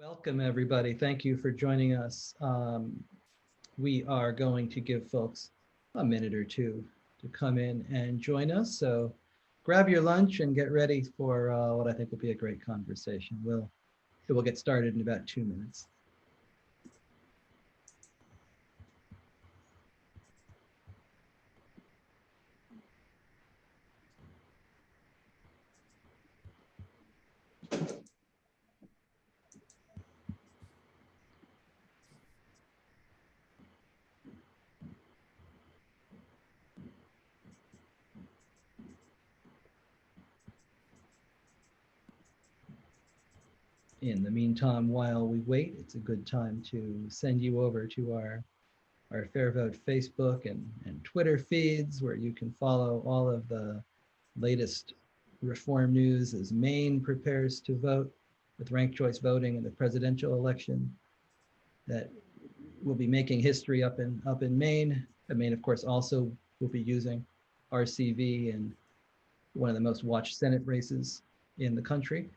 Welcome, everybody. Thank you for joining us. We are going to give folks a minute or two to come in and join us. So grab your lunch and get ready for what I think will be a great conversation. We'll get started in about 2 minutes. In the meantime, while we wait, it's a good time to send you over to our FairVote Facebook and Twitter feeds, where you can follow all of the latest reform news as Maine prepares to vote with ranked choice voting in the presidential election that will be making history up in Maine. And Maine, of course, also will be using RCV in one of the most watched Senate races in the country.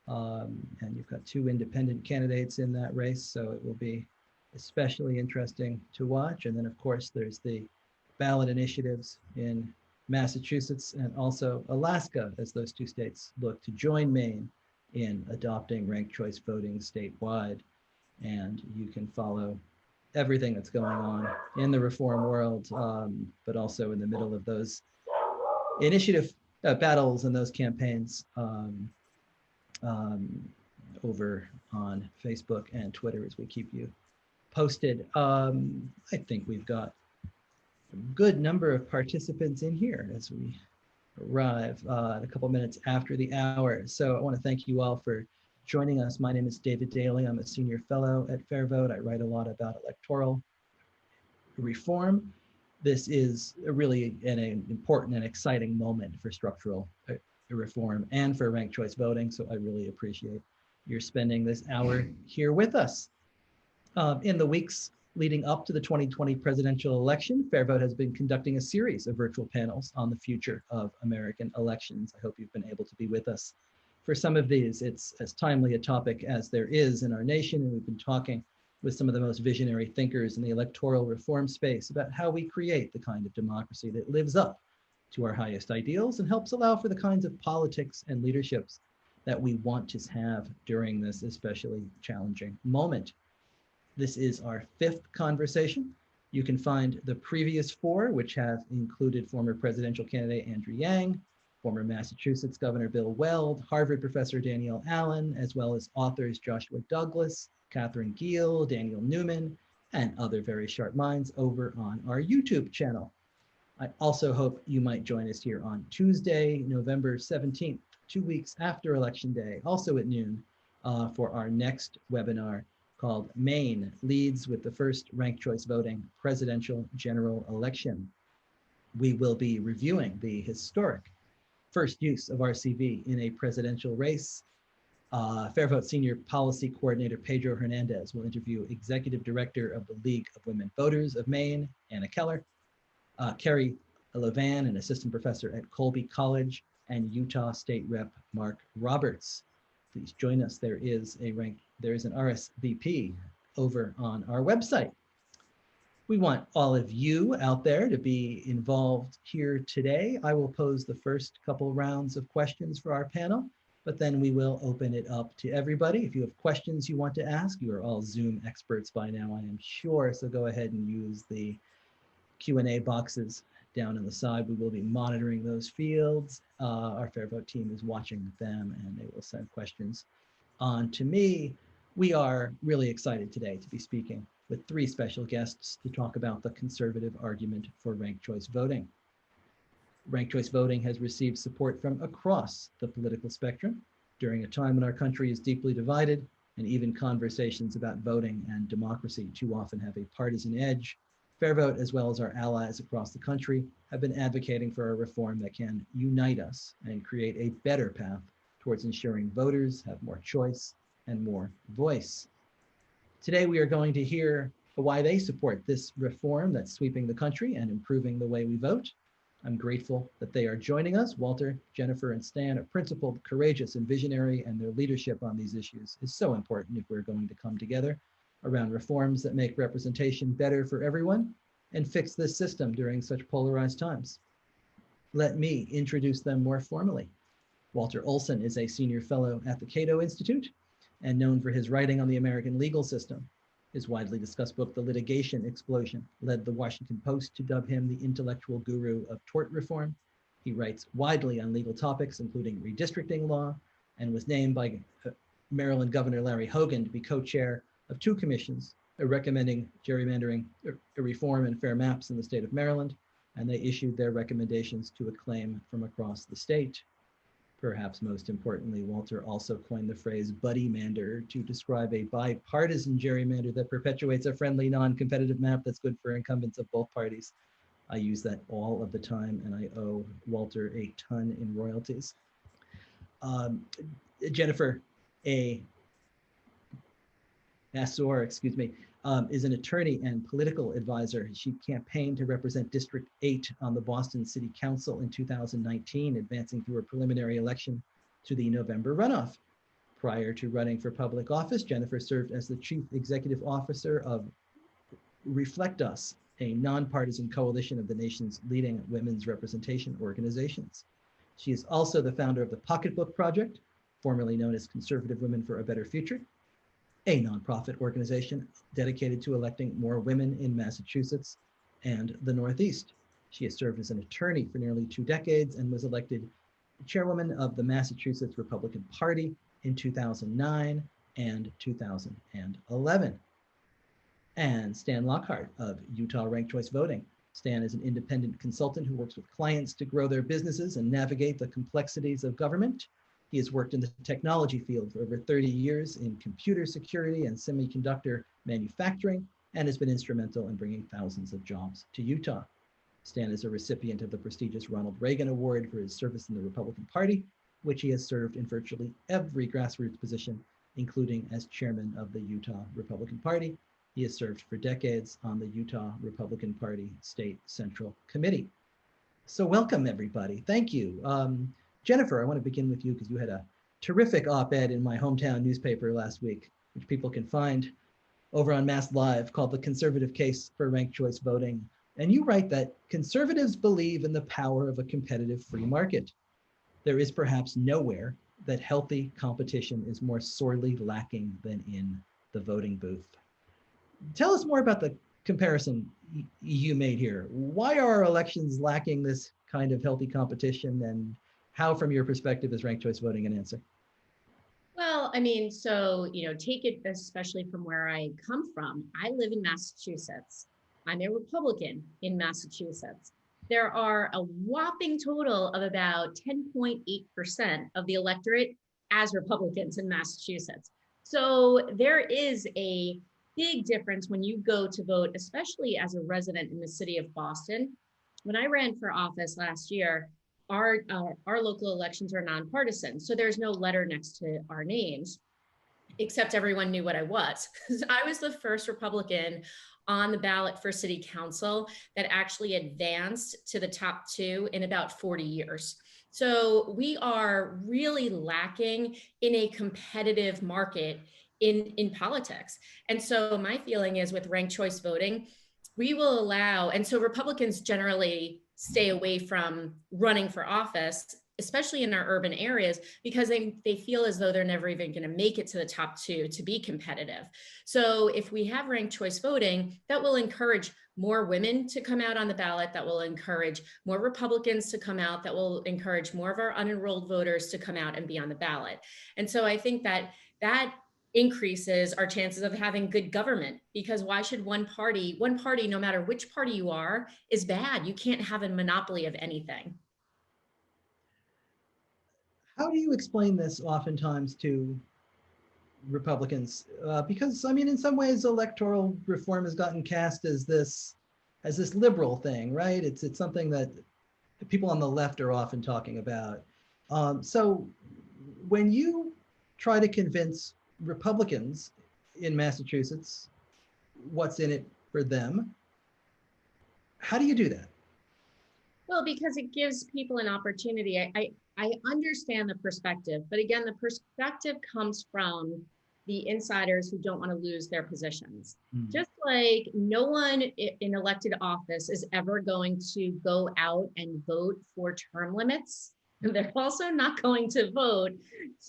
And you've got 2 independent candidates in that race, so it will be especially interesting to watch. And then, of course, there's the ballot initiatives in Massachusetts and also Alaska, as those 2 states look to join Maine in adopting ranked choice voting statewide. And you can follow everything that's going on in the reform world, but also in the middle of those initiative battles and those campaigns over on Facebook and Twitter as we keep you posted. I think we've got a good number of participants in here as we arrive a couple minutes after the hour. So I want to thank you all for joining us. My name is David Daley. I'm a senior fellow at FairVote. I write a lot about electoral reform. This is really an important and exciting moment for structural reform and for ranked choice voting. So I really appreciate your spending this hour here with us. In the weeks leading up to the 2020 presidential election, FairVote has been conducting a series of virtual panels on the future of American elections. I hope you've been able to be with us for some of these. It's as timely a topic as there is in our nation, and we've been talking with some of the most visionary thinkers in the electoral reform space about how we create the kind of democracy that lives up to our highest ideals and helps allow for the kinds of politics and leaderships that we want to have during this especially challenging moment. This is our 5th conversation. You can find the previous 4, which have included former presidential candidate Andrew Yang, former Massachusetts Governor Bill Weld, Harvard professor Danielle Allen, as well as authors Joshua Douglas, Catherine Gill, Daniel Newman, and other very sharp minds over on our YouTube channel. I also hope you might join us here on Tuesday, November 17th, 2 weeks after Election Day, also at noon, for our next webinar called Maine Leads with the First Ranked Choice Voting Presidential General Election. We will be reviewing the historic first use of RCV in a presidential race. FairVote Senior Policy Coordinator Pedro Hernandez will interview Executive Director of the League of Women Voters of Maine, Anna Keller, Kerry Levan, an assistant professor at Colby College, and Utah State Rep Mark Roberts. Please join us. There is an RSVP over on our website. We want all of you out there to be involved here today. I will pose the first couple rounds of questions for our panel, but then we will open it up to everybody. If you have questions you want to ask, you are all Zoom experts by now, I am sure, so go ahead and use the Q&A boxes down on the side. We will be monitoring those fields. Our FairVote team is watching them, and they will send questions on to me. We are really excited today to be speaking with 3 special guests to talk about the conservative argument for ranked choice voting. Ranked choice voting has received support from across the political spectrum during a time when our country is deeply divided, and even conversations about voting and democracy too often have a partisan edge. FairVote, as well as our allies across the country, have been advocating for a reform that can unite us and create a better path towards ensuring voters have more choice and more voice. Today, we are going to hear why they support this reform that's sweeping the country and improving the way we vote. I'm grateful that they are joining us. Walter, Jennifer, and Stan are principled, courageous, and visionary, and their leadership on these issues is so important if we're going to come together around reforms that make representation better for everyone and fix this system during such polarized times. Let me introduce them more formally. Walter Olson is a senior fellow at the Cato Institute and known for his writing on the American legal system. His widely discussed book, The Litigation Explosion, led the Washington Post to dub him the intellectual guru of tort reform. He writes widely on legal topics, including redistricting law, and was named by Maryland Governor Larry Hogan to be co-chair of two commissions recommending gerrymandering reform and fair maps in the state of Maryland, and they issued their recommendations to acclaim from across the state. Perhaps most importantly, Walter also coined the phrase buddymander to describe a bipartisan gerrymander that perpetuates a friendly, non-competitive map that's good for incumbents of both parties. I use that all of the time, and I owe Walter a ton in royalties. Jennifer Nassour, is an attorney and political advisor. She campaigned to represent District 8 on the Boston City Council in 2019, advancing through a preliminary election to the November runoff. Prior to running for public office, Jennifer served as the Chief Executive Officer of Reflect Us, a nonpartisan coalition of the nation's leading women's representation organizations. She is also the founder of the Pocketbook Project, formerly known as Conservative Women for a Better Future, a nonprofit organization dedicated to electing more women in Massachusetts and the Northeast. She has served as an attorney for nearly 2 decades and was elected chairwoman of the Massachusetts Republican Party in 2009 and 2011. And Stan Lockhart of Utah Ranked Choice Voting. Stan is an independent consultant who works with clients to grow their businesses and navigate the complexities of government. He has worked in the technology field for over 30 years in computer security and semiconductor manufacturing, and has been instrumental in bringing thousands of jobs to Utah. Stan is a recipient of the prestigious Ronald Reagan Award for his service in the Republican Party, which he has served in virtually every grassroots position, including as chairman of the Utah Republican Party. He has served for decades on the Utah Republican Party State Central Committee. So welcome, everybody. Thank you. Jennifer, I want to begin with you because you had a terrific op-ed in my hometown newspaper last week, which people can find over on Mass Live, called The Conservative Case for Ranked Choice Voting. And you write that conservatives believe in the power of a competitive free market. There is perhaps nowhere that healthy competition is more sorely lacking than in the voting booth. Tell us more about the comparison you made here. Why are our elections lacking this kind of healthy competition, and how, from your perspective, is ranked choice voting an answer? Well, I mean, so, take it especially from where I come from. I live in Massachusetts. I'm a Republican in Massachusetts. There are a whopping total of about 10.8% of the electorate as Republicans in Massachusetts. So there is a big difference when you go to vote, especially as a resident in the city of Boston. When I ran for office last year, our local elections are nonpartisan. So there's no letter next to our names, except everyone knew what I was. I was the first Republican on the ballot for city council that actually advanced to the top 2 in about 40 years. So we are really lacking in a competitive market in politics. And so my feeling is with ranked choice voting, we will allow, and so Republicans generally stay away from running for office, especially in our urban areas, because they feel as though they're never even going to make it to the top 2 to be competitive. So if we have ranked choice voting, that will encourage more women to come out on the ballot, that will encourage more Republicans to come out, that will encourage more of our unenrolled voters to come out and be on the ballot. And so I think that increases our chances of having good government, because why should one party, no matter which party you are, is bad? You can't have a monopoly of anything. How do you explain this oftentimes to Republicans? Because I mean, in some ways, electoral reform has gotten cast as this liberal thing, right? It's something that the people on the left are often talking about. So when you try to convince Republicans in Massachusetts what's in it for them, how do you do that? Well, because it gives people an opportunity. I understand the perspective, but again, the perspective comes from the insiders who don't want to lose their positions. Mm. Just like no one in elected office is ever going to go out and vote for term limits. And they're also not going to vote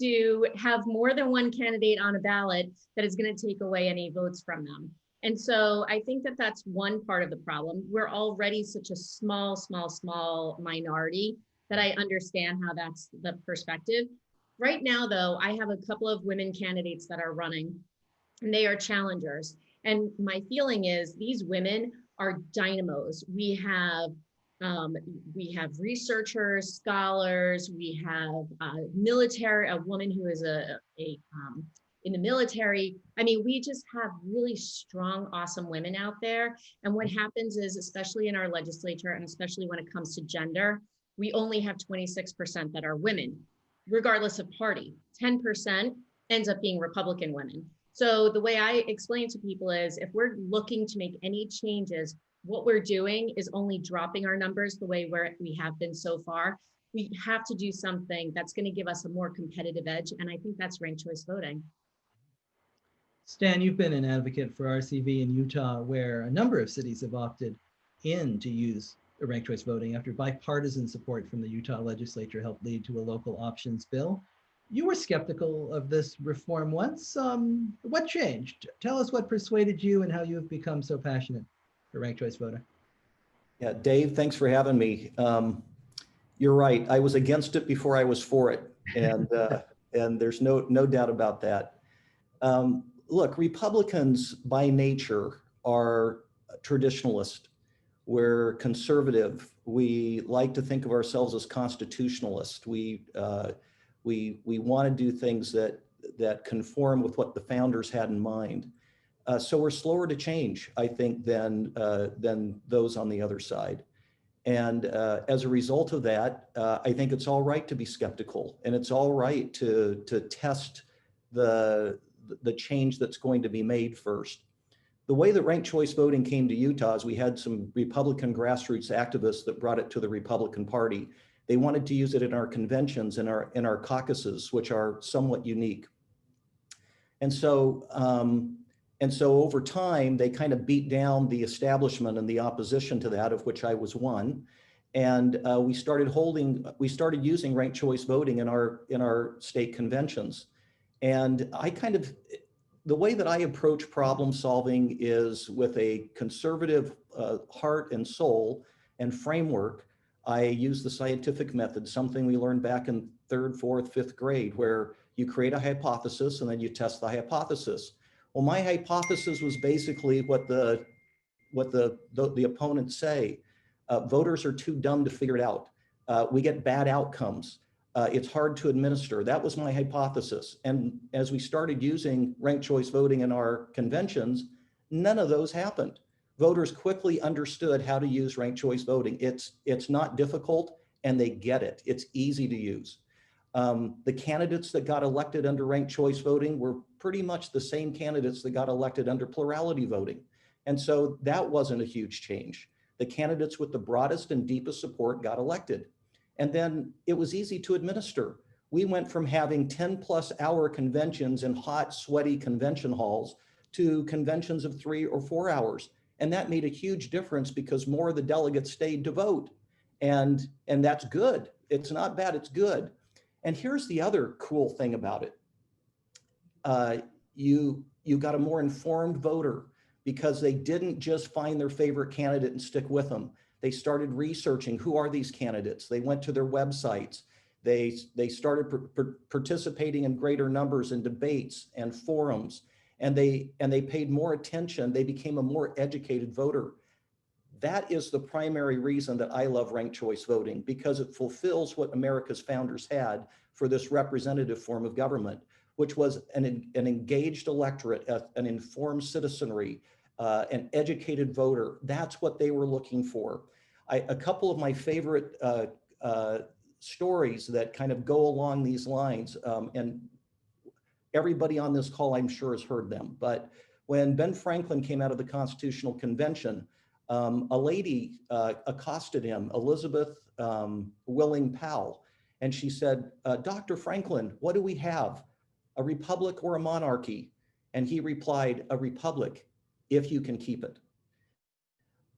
to have more than one candidate on a ballot that is going to take away any votes from them. And so I think that that's one part of the problem. We're already such a small minority that I understand how that's the perspective. Right now, though, I have a couple of women candidates that are running, and they are challengers. And my feeling is these women are dynamos. We have researchers, scholars. We have a woman who is in the military. I mean, we just have really strong, awesome women out there. And what happens is, especially in our legislature, and especially when it comes to gender, we only have 26% that are women, regardless of party. 10% ends up being Republican women. So the way I explain to people is, if we're looking to make any changes, what we're doing is only dropping our numbers the way we have been so far. We have to do something that's going to give us a more competitive edge. And I think that's ranked choice voting. Stan, you've been an advocate for RCV in Utah, where a number of cities have opted in to use ranked choice voting after bipartisan support from the Utah legislature helped lead to a local options bill. You were skeptical of this reform once. What changed? Tell us what persuaded you and how you have become so passionate for ranked choice voting. Yeah, Dave, thanks for having me. You're right. I was against it before I was for it, and there's no doubt about that. Look, Republicans by nature are traditionalist. We're conservative. We like to think of ourselves as constitutionalist. We want to do things that conform with what the founders had in mind. So we're slower to change, I think, than those on the other side. And as a result of that, I think it's all right to be skeptical, and it's all right to test the change that's going to be made first. The way that ranked choice voting came to Utah is we had some Republican grassroots activists that brought it to the Republican Party. They wanted to use it in our conventions and in our caucuses, which are somewhat unique. And so over time, they kind of beat down the establishment and the opposition to that, of which I was one. And we started using ranked choice voting in our state conventions. And the way that I approach problem solving is with a conservative heart and soul and framework. I use the scientific method, something we learned back in 3rd, 4th, 5th grade, where you create a hypothesis and then you test the hypothesis. Well, my hypothesis was basically what the opponents say. Voters are too dumb to figure it out. We get bad outcomes. It's hard to administer. That was my hypothesis. And as we started using ranked choice voting in our conventions, none of those happened. Voters quickly understood how to use ranked choice voting. It's not difficult, and they get it. It's easy to use. The candidates that got elected under ranked choice voting were pretty much the same candidates that got elected under plurality voting. And so that wasn't a huge change. The candidates with the broadest and deepest support got elected. And then it was easy to administer. We went from having 10+ hour conventions in hot, sweaty convention halls to conventions of 3 or 4 hours. And that made a huge difference because more of the delegates stayed to vote. And that's good. It's not bad, it's good. And here's the other cool thing about it. You got a more informed voter because they didn't just find their favorite candidate and stick with them. They started researching, who are these candidates? They went to their websites. They started participating in greater numbers in debates and forums, and they paid more attention. They became a more educated voter. That is the primary reason that I love ranked choice voting, because it fulfills what America's founders had for this representative form of government, which was an engaged electorate, an informed citizenry, an educated voter. That's what they were looking for. A couple of my favorite stories that kind of go along these lines, and everybody on this call I'm sure has heard them, but when Ben Franklin came out of the Constitutional Convention, a lady accosted him, Elizabeth Willing Powell, and she said, Dr. Franklin, what do we have? A republic or a monarchy? And he replied, a republic, if you can keep it.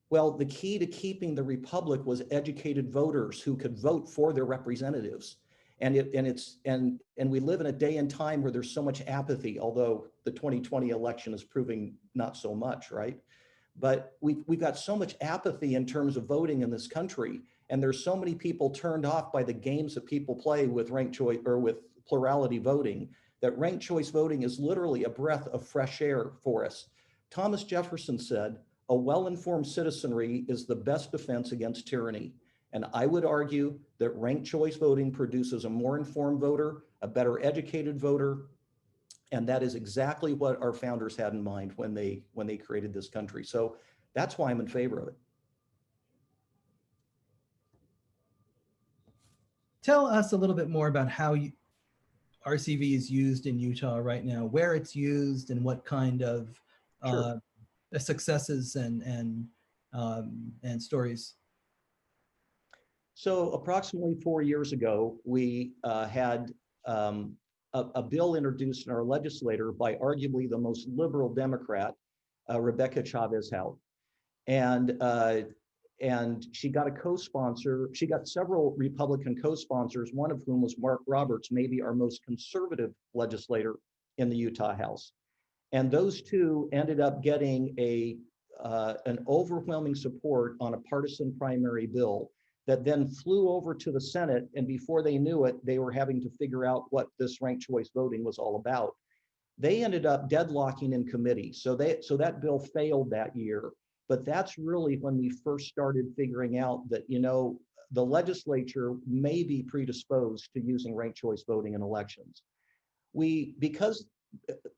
Well, the key to keeping the republic was educated voters who could vote for their representatives. And we live in a day and time where there's so much apathy, although the 2020 election is proving not so much, right? But we've got so much apathy in terms of voting in this country, and there's so many people turned off by the games that people play with ranked choice or with plurality voting, that ranked choice voting is literally a breath of fresh air for us. Thomas Jefferson said, a well-informed citizenry is the best defense against tyranny. And I would argue that ranked choice voting produces a more informed voter, a better educated voter, and that is exactly what our founders had in mind when they created this country. So that's why I'm in favor of it. Tell us a little bit more about how RCV is used in Utah right now, where it's used, and what kind of Sure. successes and stories. So approximately 4 years ago, we had a bill introduced in our legislature by arguably the most liberal Democrat, Rebecca Chavez-Hout. And she got a co-sponsor. She got several Republican co-sponsors, one of whom was Mark Roberts, maybe our most conservative legislator in the Utah House. And those two ended up getting an overwhelming support on a partisan primary bill that then flew over to the Senate. And before they knew it, they were having to figure out what this ranked choice voting was all about. They ended up deadlocking in committee. So that bill failed that year. But that's really when we first started figuring out that, the legislature may be predisposed to using ranked choice voting in elections. Because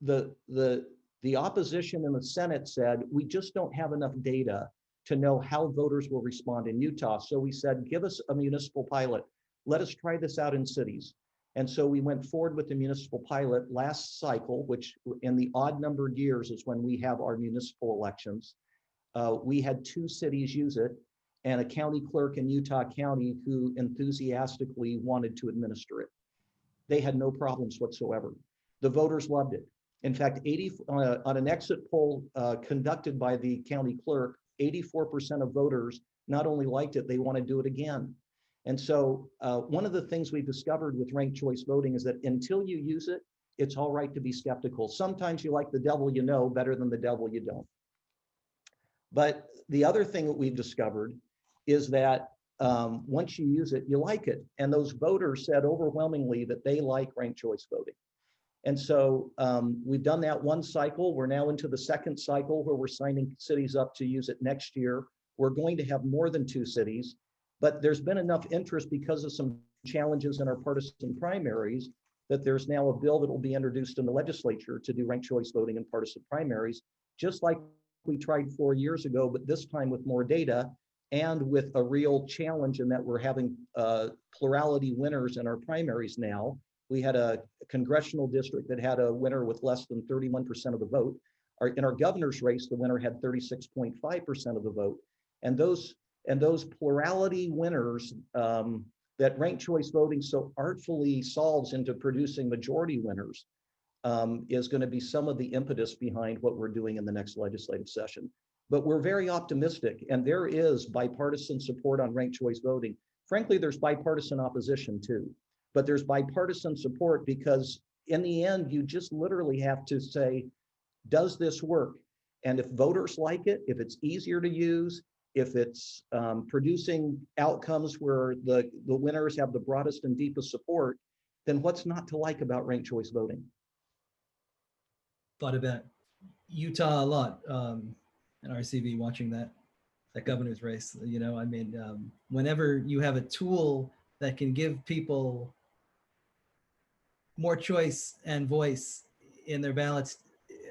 the opposition in the Senate said, we just don't have enough data to know how voters will respond in Utah. So we said, give us a municipal pilot. Let us try this out in cities. And so we went forward with the municipal pilot last cycle, which in the odd numbered years is when we have our municipal elections. We had 2 cities use it and a county clerk in Utah County who enthusiastically wanted to administer it. They had no problems whatsoever. The voters loved it. In fact, on an exit poll conducted by the county clerk, 84% of voters not only liked it, they want to do it again. And so one of the things we've discovered with ranked choice voting is that until you use it, it's all right to be skeptical. Sometimes you like the devil you know better than the devil you don't. But the other thing that we've discovered is that once you use it, you like it. And those voters said overwhelmingly that they like ranked choice voting. And so we've done that one cycle. We're now into the second cycle where we're signing cities up to use it next year. We're going to have more than 2 cities, but there's been enough interest because of some challenges in our partisan primaries that there's now a bill that will be introduced in the legislature to do ranked choice voting in partisan primaries, just like we tried 4 years ago, but this time with more data and with a real challenge in that we're having plurality winners in our primaries now. We had a congressional district that had a winner with less than 31% of the vote. In our governor's race, the winner had 36.5% of the vote. And those plurality winners that ranked choice voting so artfully solves into producing majority winners is going to be some of the impetus behind what we're doing in the next legislative session. But we're very optimistic, and there is bipartisan support on ranked choice voting. Frankly, there's bipartisan opposition too, but there's bipartisan support because in the end, you just literally have to say, does this work? And if voters like it, if it's easier to use, if it's producing outcomes where the winners have the broadest and deepest support, then what's not to like about ranked choice voting? Thought about Utah a lot in RCV watching that governor's race. Whenever you have a tool that can give people more choice and voice in their ballots,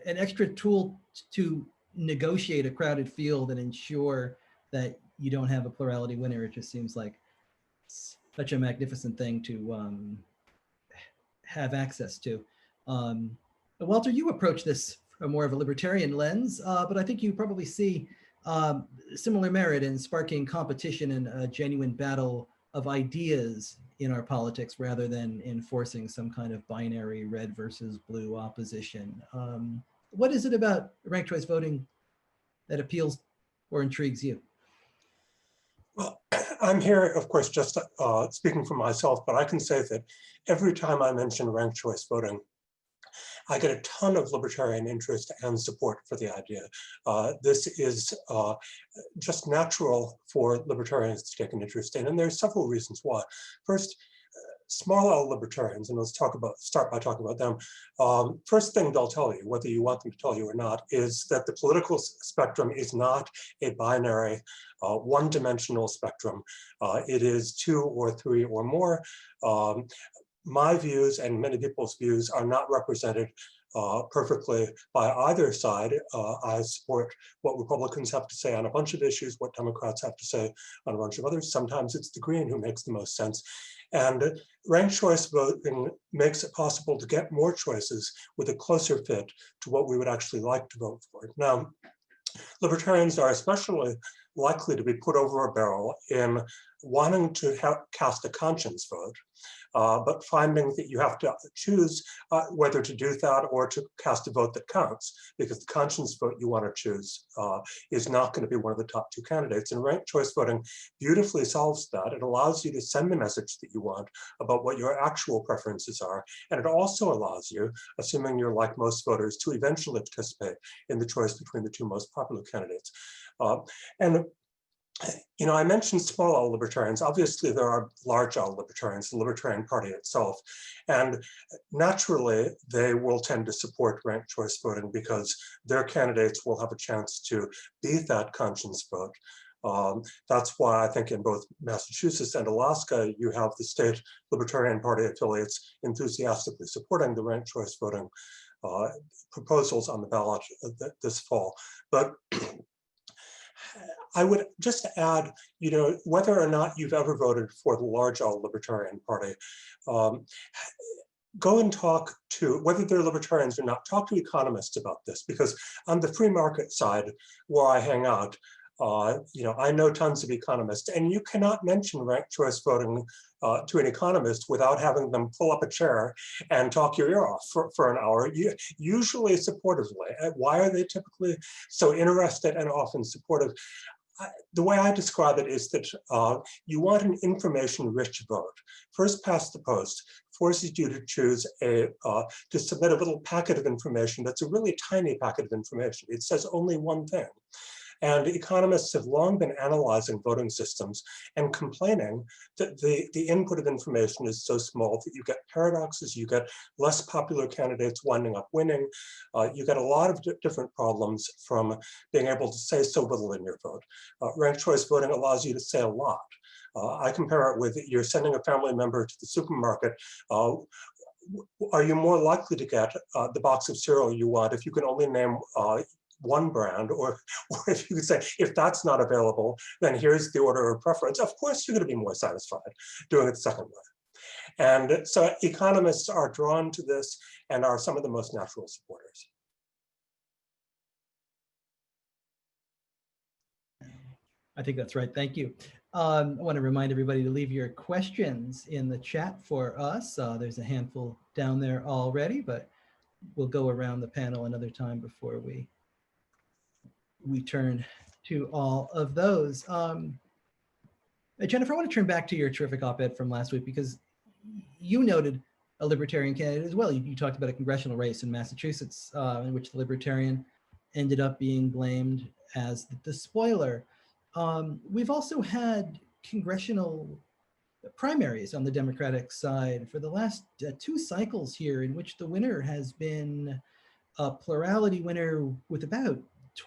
an extra tool to negotiate a crowded field and ensure that you don't have a plurality winner, it just seems like such a magnificent thing to have access to. Walter, you approach this from more of a libertarian lens, but I think you probably see similar merit in sparking competition and a genuine battle of ideas in our politics rather than enforcing some kind of binary red versus blue opposition. What is it about ranked choice voting that appeals or intrigues you? Well, I'm here, of course, just speaking for myself, but I can say that every time I mention ranked choice voting, I get a ton of libertarian interest and support for the idea. This is just natural for libertarians to take an interest in, and there's several reasons why. First, small L libertarians, and let's start by talking about them. First thing they'll tell you, whether you want them to tell you or not, is that the political spectrum is not a binary, one-dimensional spectrum. It is two or three or more. My views and many people's views are not represented perfectly by either side. I support what Republicans have to say on a bunch of issues, what Democrats have to say on a bunch of others. Sometimes it's the green who makes the most sense. And ranked choice voting makes it possible to get more choices with a closer fit to what we would actually like to vote for. Now, libertarians are especially likely to be put over a barrel in wanting to cast a conscience vote, but finding that you have to choose whether to do that or to cast a vote that counts, because the conscience vote you want to choose is not going to be one of the top two candidates. And ranked choice voting beautifully solves that. It allows you to send the message that you want about what your actual preferences are. And it also allows you, assuming you're like most voters, to eventually participate in the choice between the two most popular candidates. And you know, I mentioned small L libertarians. Obviously, there are large L libertarians, the Libertarian Party itself. And naturally, they will tend to support ranked choice voting because their candidates will have a chance to beat that conscience vote. That's why I think in both Massachusetts and Alaska, you have the state Libertarian Party affiliates enthusiastically supporting the ranked choice voting proposals on the ballot this fall. But I would just add, you know, whether or not you've ever voted for the large L Libertarian Party, go and talk to, whether they're libertarians or not, talk to economists about this, because on the free market side where I hang out, you know, I know tons of economists, and you cannot mention ranked choice voting to an economist without having them pull up a chair and talk your ear off for an hour, usually supportively. Why are they typically so interested and often supportive? The way I describe it is that you want an information-rich vote. First past the post forces you to choose to submit a little packet of information that's a really tiny packet of information. It says only one thing. And economists have long been analyzing voting systems and complaining that the input of information is so small that you get paradoxes, you get less popular candidates winding up winning, you get a lot of different problems from being able to say so little in your vote. Ranked choice voting allows you to say a lot. I compare it with you're sending a family member to the supermarket. Are you more likely to get the box of cereal you want if you can only name one brand, or if you could say, if that's not available, then here's the order of preference? Of course, you're going to be more satisfied doing it the second way. And so economists are drawn to this and are some of the most natural supporters. I think that's right. Thank you. I want to remind everybody to leave your questions in the chat for us. There's a handful down there already, but we'll go around the panel another time before we turn to all of those. Jennifer, I want to turn back to your terrific op-ed from last week, because you noted a Libertarian candidate as well. You talked about a congressional race in Massachusetts in which the Libertarian ended up being blamed as the spoiler. We've also had congressional primaries on the Democratic side for the last 2 cycles here, in which the winner has been a plurality winner with about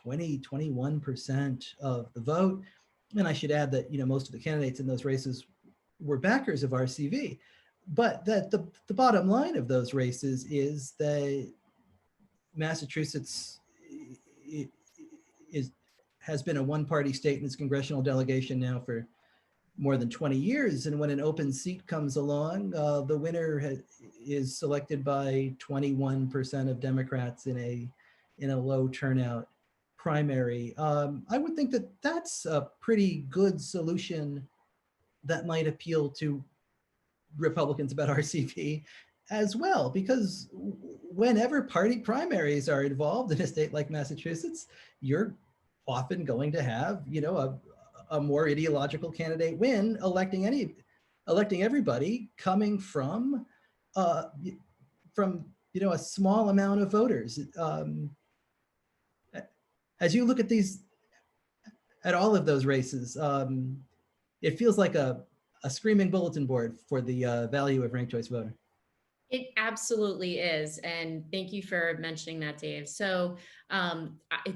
21% of the vote. And I should add that, you know, most of the candidates in those races were backers of RCV. But that the bottom line of those races is that Massachusetts has been a one-party state in its congressional delegation now for more than 20 years. And when an open seat comes along, the winner is selected by 21% of Democrats in a low turnout primary. I would think that that's a pretty good solution that might appeal to Republicans about RCP as well, because whenever party primaries are involved in a state like Massachusetts, you're often going to have, you know, a more ideological candidate win, electing everybody coming from you know, a small amount of voters. As you look at all of those races, it feels like a screaming bulletin board for the value of ranked choice voting. It absolutely is, and thank you for mentioning that, Dave. So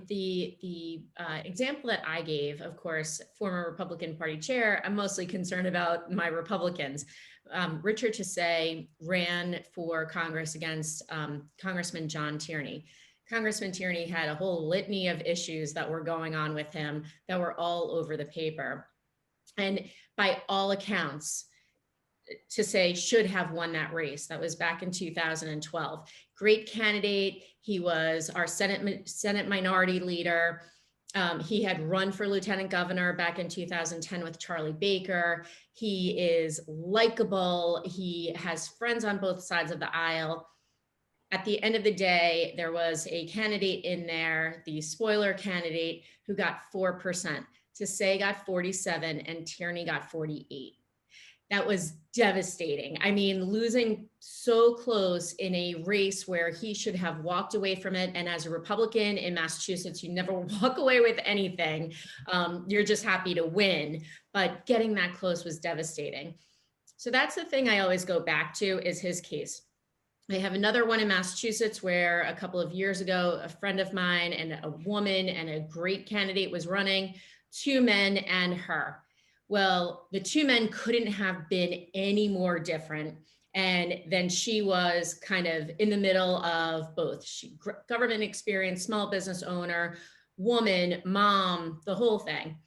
the example that I gave, of course, former Republican Party chair, I'm mostly concerned about my Republicans. Richard Tassay ran for Congress against Congressman John Tierney. Congressman Tierney had a whole litany of issues that were going on with him that were all over the paper. And by all accounts, Tassay should have won that race. That was back in 2012. Great candidate. He was our Senate minority leader. He had run for lieutenant governor back in 2010 with Charlie Baker. He is likable. He has friends on both sides of the aisle. At the end of the day, there was a candidate in there, the spoiler candidate, who got 4%. Tassay got 47 and Tierney got 48. That was devastating. I mean, losing so close in a race where he should have walked away from it. And as a Republican in Massachusetts, you never walk away with anything. You're just happy to win. But getting that close was devastating. So that's the thing I always go back to, is his case. I have another one in Massachusetts where a couple of years ago, a friend of mine and a woman and a great candidate was running, 2 men and her. Well, the 2 men couldn't have been any more different. And then she was kind of in the middle of both. She government experience, small business owner, woman, mom, the whole thing.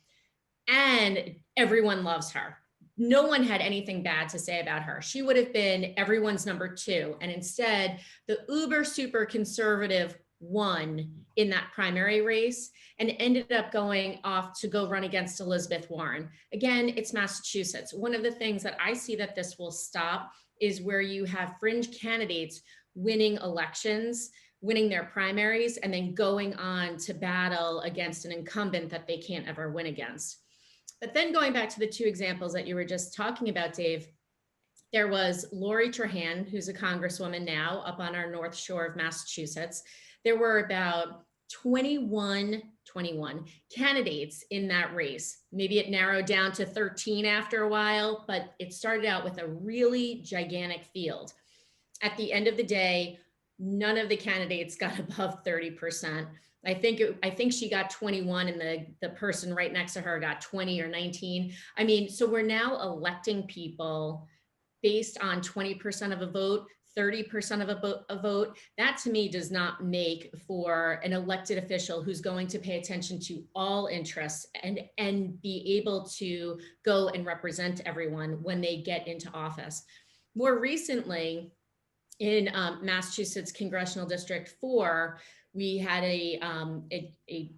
And everyone loves her. No one had anything bad to say about her. She would have been everyone's number 2. And instead, the uber super conservative won in that primary race and ended up going off to go run against Elizabeth Warren. Again, it's Massachusetts. One of the things that I see that this will stop is where you have fringe candidates winning elections, winning their primaries, and then going on to battle against an incumbent that they can't ever win against. But then going back to the 2 examples that you were just talking about, Dave, there was Lori Trahan, who's a congresswoman now up on our North Shore of Massachusetts. There were about 21 candidates in that race. Maybe it narrowed down to 13 after a while, but it started out with a really gigantic field. At the end of the day, none of the candidates got above 30%. I think she got 21 and the person right next to her got 20 or 19. I mean, so we're now electing people based on 20% of a vote, 30% of a vote. That to me does not make for an elected official who's going to pay attention to all interests and be able to go and represent everyone when they get into office. More recently, in Massachusetts Congressional District 4, we had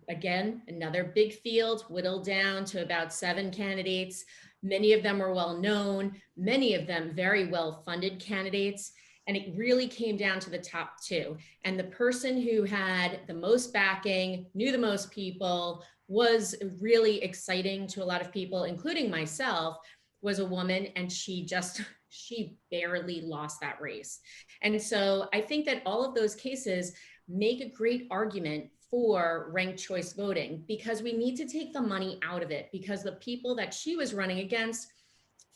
again, another big field whittled down to about 7 candidates. Many of them were well known, many of them very well funded candidates. And it really came down to the top 2. And the person who had the most backing, knew the most people, was really exciting to a lot of people, including myself, was a woman, and she barely lost that race. And so I think that all of those cases make a great argument for ranked choice voting, because we need to take the money out of it, because the people that she was running against,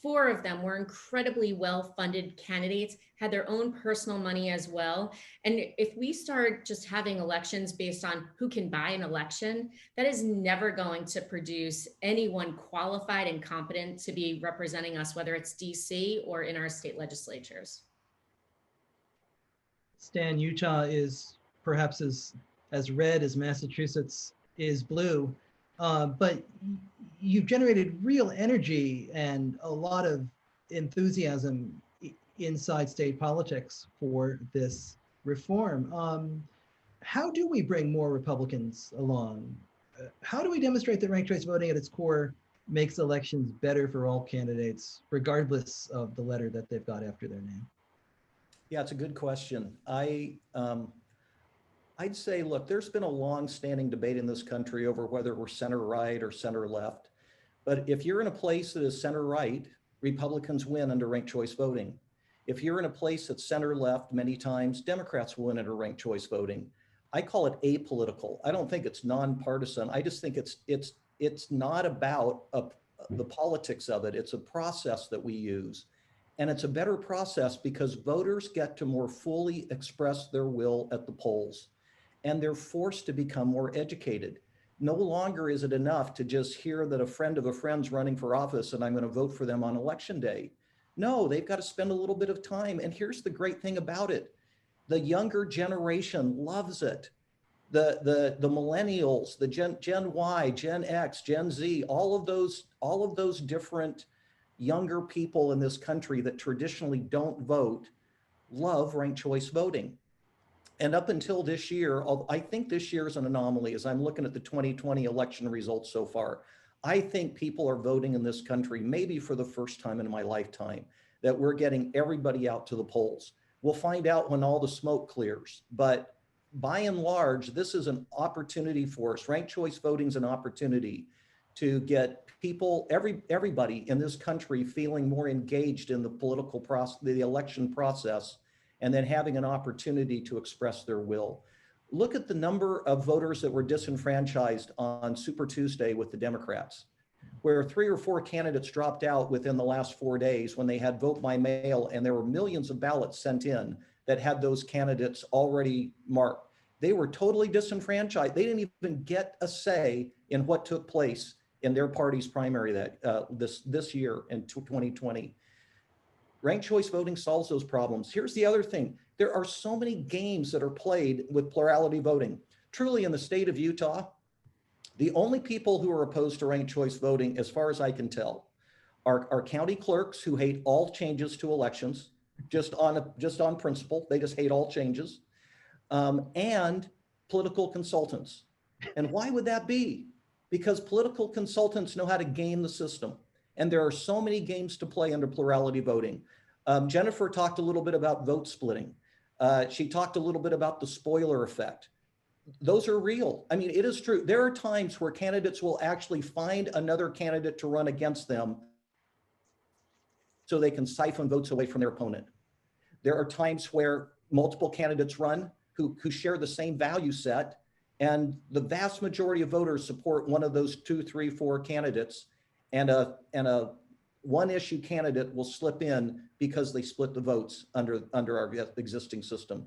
4 of them were incredibly well-funded candidates, had their own personal money as well. And if we start just having elections based on who can buy an election, that is never going to produce anyone qualified and competent to be representing us, whether it's DC or in our state legislatures. Stan, Utah is perhaps as red as Massachusetts is blue, but you've generated real energy and a lot of enthusiasm inside state politics for this reform. how do we bring more Republicans along? How do we demonstrate that ranked choice voting at its core makes elections better for all candidates, regardless of the letter that they've got after their name? Yeah, it's a good question. I'd say, look, there's been a long-standing debate in this country over whether we're center right or center left. But if you're in a place that is center right, Republicans win under ranked choice voting. If you're in a place that's center left, many times Democrats win under ranked choice voting. I call it apolitical. I don't think it's nonpartisan. I just think it's not about the politics of it. It's a process that we use. And it's a better process because voters get to more fully express their will at the polls. And they're forced to become more educated. No longer is it enough to just hear that a friend of a friend's running for office and I'm going to vote for them on election day. No, they've got to spend a little bit of time. And here's the great thing about it. The younger generation loves it. The millennials, the Gen Y, Gen X, Gen Z, all of those different younger people in this country that traditionally don't vote love ranked choice voting. And up until this year, I think this year is an anomaly as I'm looking at the 2020 election results so far. I think people are voting in this country, maybe for the first time in my lifetime, that we're getting everybody out to the polls. We'll find out when all the smoke clears. But by and large, this is an opportunity for us. Ranked choice voting is an opportunity to get people, everybody in this country feeling more engaged in the political process, the election process, and then having an opportunity to express their will. Look at the number of voters that were disenfranchised on Super Tuesday with the Democrats, where 3 or 4 candidates dropped out within the last 4 days when they had vote by mail, and there were millions of ballots sent in that had those candidates already marked. They were totally disenfranchised. They didn't even get a say in what took place in their party's primary this year in 2020. Ranked choice voting solves those problems. Here's the other thing. There are so many games that are played with plurality voting. Truly, in the state of Utah, the only people who are opposed to ranked choice voting, as far as I can tell, are county clerks who hate all changes to elections, just on principle. They just hate all changes, and political consultants. And why would that be? Because political consultants know how to game the system. And there are so many games to play under plurality voting. Jennifer talked a little bit about vote splitting. She talked a little bit about the spoiler effect. Those are real. I mean, it is true. There are times where candidates will actually find another candidate to run against them so they can siphon votes away from their opponent. There are times where multiple candidates run who share the same value set, and the vast majority of voters support one of those 2, 3, 4 candidates, and a one issue candidate will slip in because they split the votes under our existing system.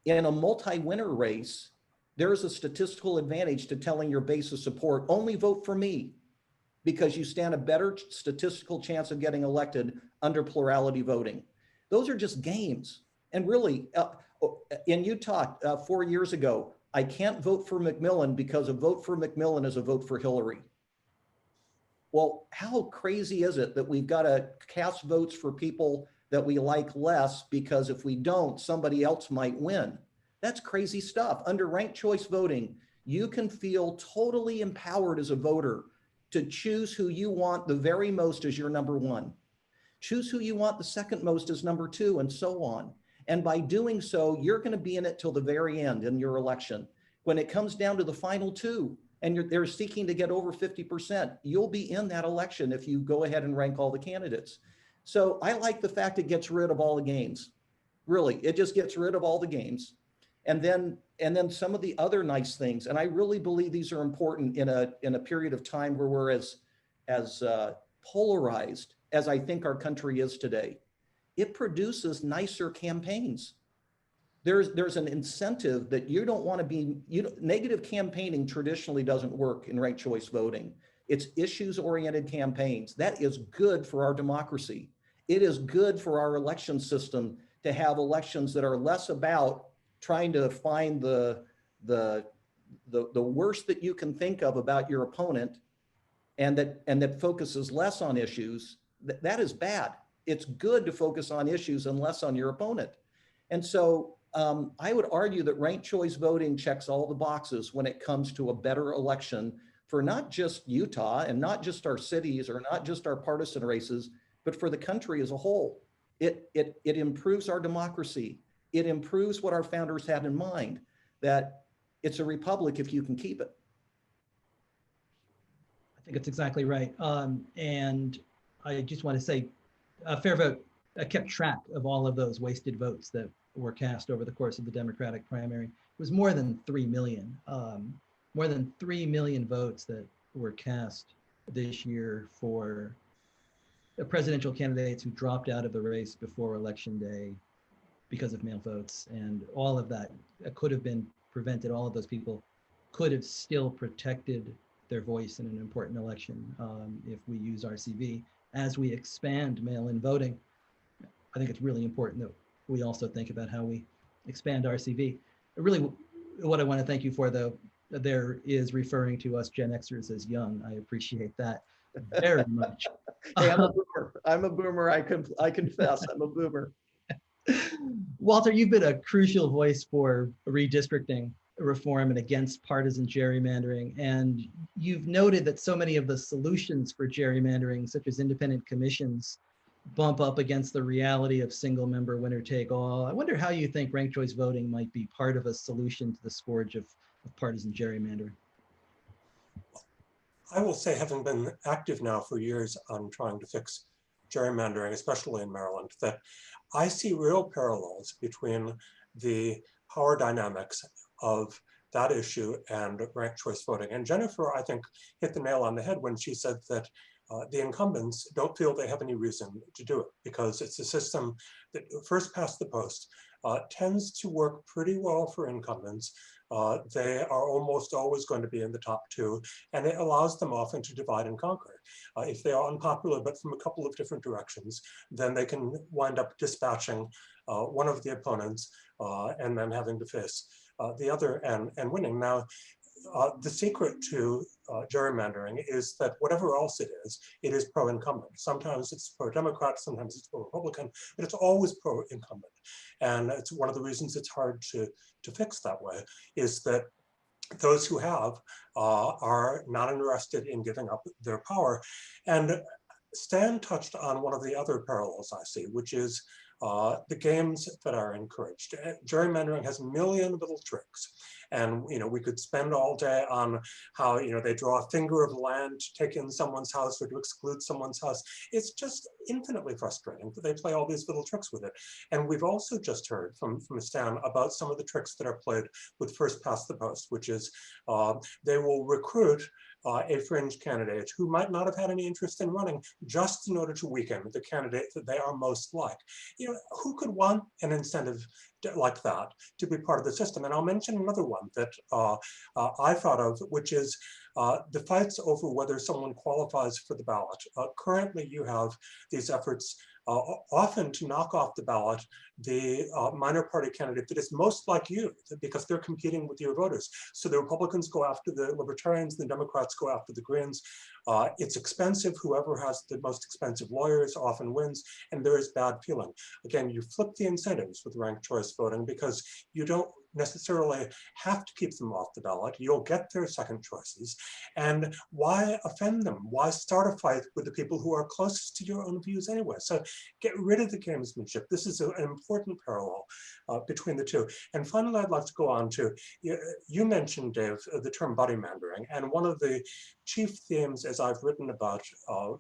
In a multi-winner race, there is a statistical advantage to telling your base of support, only vote for me, because you stand a better statistical chance of getting elected under plurality voting. Those are just games. And really, in Utah 4 years ago, I can't vote for McMillan because a vote for McMillan is a vote for Hillary. Well, how crazy is it that we've got to cast votes for people that we like less because if we don't, somebody else might win? That's crazy stuff. Under ranked choice voting, you can feel totally empowered as a voter to choose who you want the very most as your number one. Choose who you want the second most as number 2, and so on. And by doing so, you're going to be in it till the very end in your election. When it comes down to the final 2, and they're seeking to get over 50%, you'll be in that election if you go ahead and rank all the candidates. So I like the fact it gets rid of all the games. Really, it just gets rid of all the games. And then some of the other nice things, and I really believe these are important in a period of time where we're as polarized as I think our country is today. It produces nicer campaigns. There's an incentive that you don't want to be, negative campaigning traditionally doesn't work in ranked choice voting. It's issues-oriented campaigns. That is good for our democracy. It is good for our election system to have elections that are less about trying to find the worst that you can think of about your opponent, and that focuses less on issues. That is bad. It's good to focus on issues and less on your opponent. And so I would argue that ranked choice voting checks all the boxes when it comes to a better election for not just Utah and not just our cities or not just our partisan races, but for the country as a whole. It improves our democracy. It improves what our founders had in mind, that it's a republic if you can keep it. I think it's exactly right. And I just want to say, FairVote kept track of all of those wasted votes that were cast over the course of the Democratic primary. It was more than 3 million, more than 3 million votes that were cast this year for the presidential candidates who dropped out of the race before Election Day because of mail votes. And all of that could have been prevented. All of those people could have still protected their voice in an important election if we use RCV. As we expand mail-in voting, I think it's really important that we also think about how we expand RCV. Really, what I want to thank you for, though, there is referring to us Gen Xers as young. I appreciate that very much. Hey, I'm a boomer. I'm a boomer. I confess, I'm a boomer. Walter, you've been a crucial voice for redistricting reform and against partisan gerrymandering. And you've noted that so many of the solutions for gerrymandering, such as independent commissions, bump up against the reality of single member winner take all. I wonder how you think ranked choice voting might be part of a solution to the scourge of partisan gerrymandering. I will say, having been active now for years on trying to fix gerrymandering, especially in Maryland, that I see real parallels between the power dynamics of that issue and ranked choice voting. And Jennifer, I think, hit the nail on the head when she said that the incumbents don't feel they have any reason to do it because it's a system that first past the post tends to work pretty well for incumbents. They are almost always going to be in the top two, and it allows them often to divide and conquer. If they are unpopular, but from a couple of different directions, then they can wind up dispatching one of the opponents and then having to face the other and winning. Now, the secret to gerrymandering is that whatever else it is pro-incumbent. Sometimes it's pro-Democrat, sometimes it's pro-Republican, but it's always pro-incumbent. And it's one of the reasons it's hard to fix that way, is that those who have are not interested in giving up their power. And Stan touched on one of the other parallels I see, which is the games that are encouraged. Gerrymandering has a million little tricks. And we could spend all day on how they draw a finger of land to take in someone's house or to exclude someone's house. It's just infinitely frustrating that they play all these little tricks with it. And we've also just heard from Stan about some of the tricks that are played with first past the post, which is they will recruit a fringe candidate who might not have had any interest in running just in order to weaken the candidate that they are most like. Who could want an incentive like that to be part of the system? And I'll mention another one that I thought of, which is the fights over whether someone qualifies for the ballot. Currently, you have these efforts often to knock off the ballot the minor party candidate that is most like you, because they're competing with your voters. So the Republicans go after the Libertarians, the Democrats go after the Greens. It's expensive. Whoever has the most expensive lawyers often wins, and there is bad feeling. Again, you flip the incentives with ranked choice voting because you don't necessarily have to keep them off the ballot. You'll get their second choices. And why offend them? Why start a fight with the people who are closest to your own views anyway? So get rid of the gamesmanship. This is an important parallel between the two. And finally, I'd like to go on to, you mentioned, Dave, the term buddy-mandering. And one of the chief themes as I've written about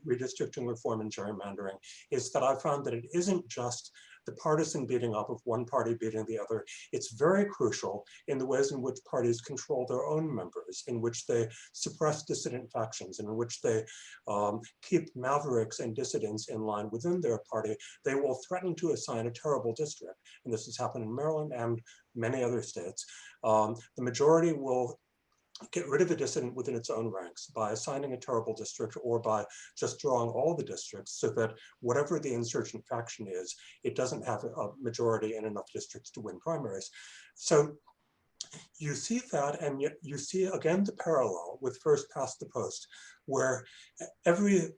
redistricting reform and gerrymandering is that I found that it isn't just the partisan beating up of one party beating the other. It's very crucial in the ways in which parties control their own members, in which they suppress dissident factions, in which they keep mavericks and dissidents in line within their party. They will threaten to assign a terrible district. And this has happened in Maryland and many other states. The majority will get rid of a dissident within its own ranks by assigning a terrible district or by just drawing all the districts so that whatever the insurgent faction is, it doesn't have a majority in enough districts to win primaries. So You see that, and yet you see again the parallel with first past the post, where every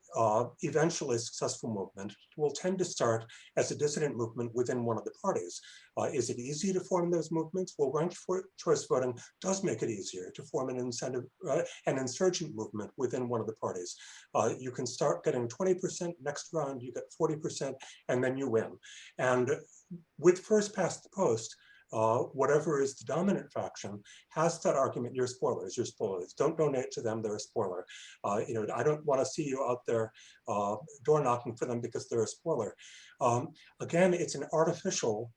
eventually successful movement will tend to start as a dissident movement within one of the parties. Is it easy to form those movements? Well, ranked choice voting does make it easier to form an insurgent movement within one of the parties. You can start getting 20%, next round you get 40%, and then you win. And with first past the post, whatever is the dominant faction has that argument, you're spoilers, don't donate to them, they're a spoiler. I don't want to see you out there door knocking for them because they're a spoiler. Again, it's an artificial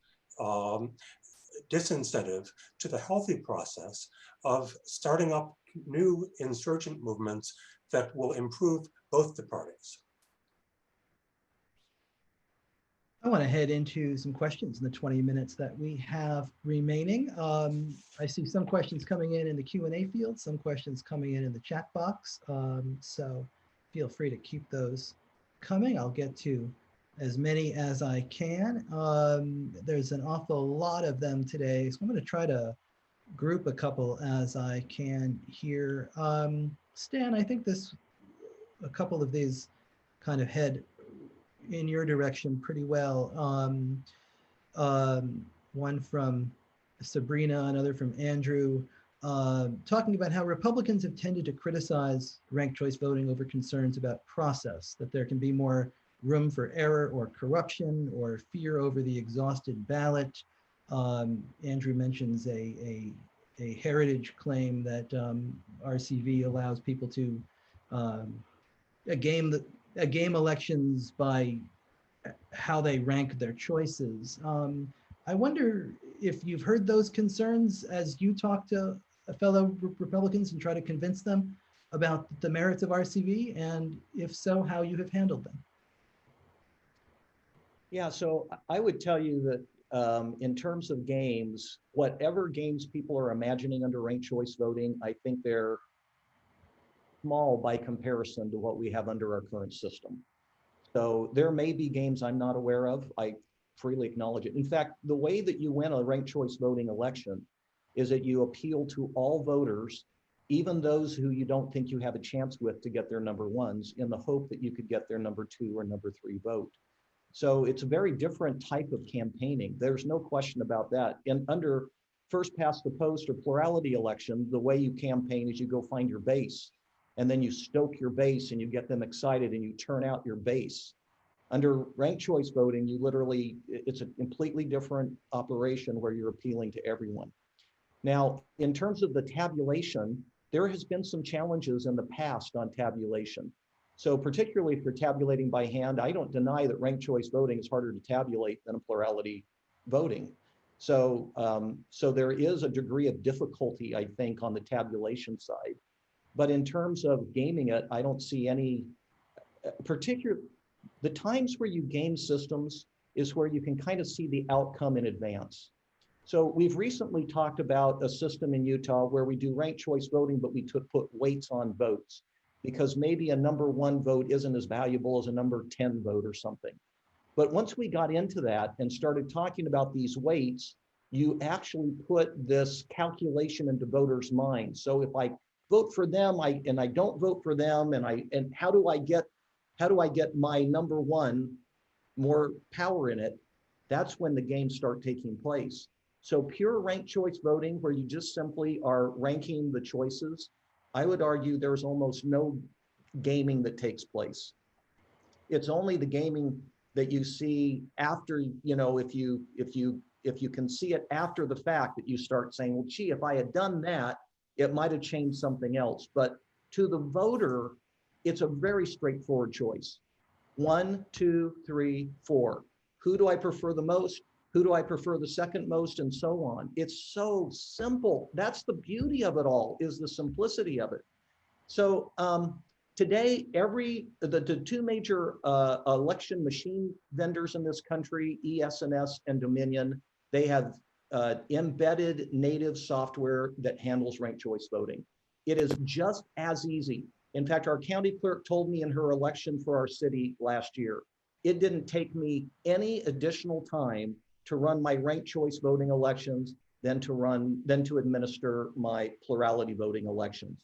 disincentive to the healthy process of starting up new insurgent movements that will improve both the parties. I want to head into some questions in the 20 minutes that we have remaining. I see some questions coming in the Q&A field, some questions coming in the chat box. So feel free to keep those coming. I'll get to as many as I can. There's an awful lot of them today, so I'm going to try to group a couple as I can here. Stan, I think a couple of these kind of head in your direction pretty well. One from Sabrina, another from Andrew, talking about how Republicans have tended to criticize ranked choice voting over concerns about process, that there can be more room for error or corruption or fear over the exhausted ballot. Andrew mentions a heritage claim that RCV allows people to game elections by how they rank their choices. I wonder if you've heard those concerns as you talk to fellow Republicans and try to convince them about the merits of RCV, and if so, how you have handled them. Yeah, so I would tell you that in terms of games, whatever games people are imagining under ranked choice voting, I think they're small by comparison to what we have under our current system. So there may be games I'm not aware of. I freely acknowledge it. In fact, the way that you win a ranked choice voting election is that you appeal to all voters, even those who you don't think you have a chance with to get their number ones, in the hope that you could get their number 2 or number 3 vote. So it's a very different type of campaigning. There's no question about that. And under first past the post or plurality election, the way you campaign is you go find your base, and then you stoke your base and you get them excited and you turn out your base. Under ranked choice voting, you literally, it's a completely different operation where you're appealing to everyone. Now, in terms of the tabulation, there has been some challenges in the past on tabulation. So particularly if you're tabulating by hand, I don't deny that ranked choice voting is harder to tabulate than a plurality voting. So, so there is a degree of difficulty, I think, on the tabulation side. But in terms of gaming it, I don't see any the times where you game systems is where you can kind of see the outcome in advance. So we've recently talked about a system in Utah where we do ranked choice voting, but we put weights on votes because maybe a number 1 vote isn't as valuable as a number 10 vote or something. But once we got into that and started talking about these weights, you actually put this calculation into voters' minds. So if I vote for them, and I don't vote for them, and how do I get my number 1 more power in it? That's when the games start taking place. So pure ranked choice voting, where you just simply are ranking the choices, I would argue there's almost no gaming that takes place. It's only the gaming that you see after, if you can see it after the fact, that you start saying, well, gee, if I had done that, it might have changed something else. But to the voter, it's a very straightforward choice. 1, 2, 3, 4. Who do I prefer the most? Who do I prefer the second most? And so on. It's so simple. That's the beauty of it all, is the simplicity of it. So today, the 2 major election machine vendors in this country, ES&S and Dominion, they have embedded native software that handles ranked choice voting. It is just as easy. In fact, our county clerk told me in her election for our city last year, it didn't take me any additional time to run my ranked choice voting elections than to administer my plurality voting elections.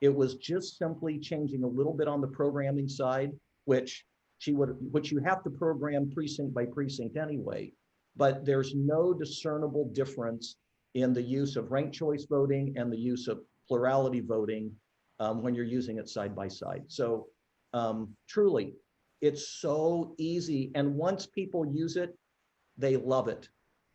It was just simply changing a little bit on the programming side, which you have to program precinct by precinct anyway, but there's no discernible difference in the use of ranked choice voting and the use of plurality voting when you're using it side by side. So truly, it's so easy. And once people use it, they love it.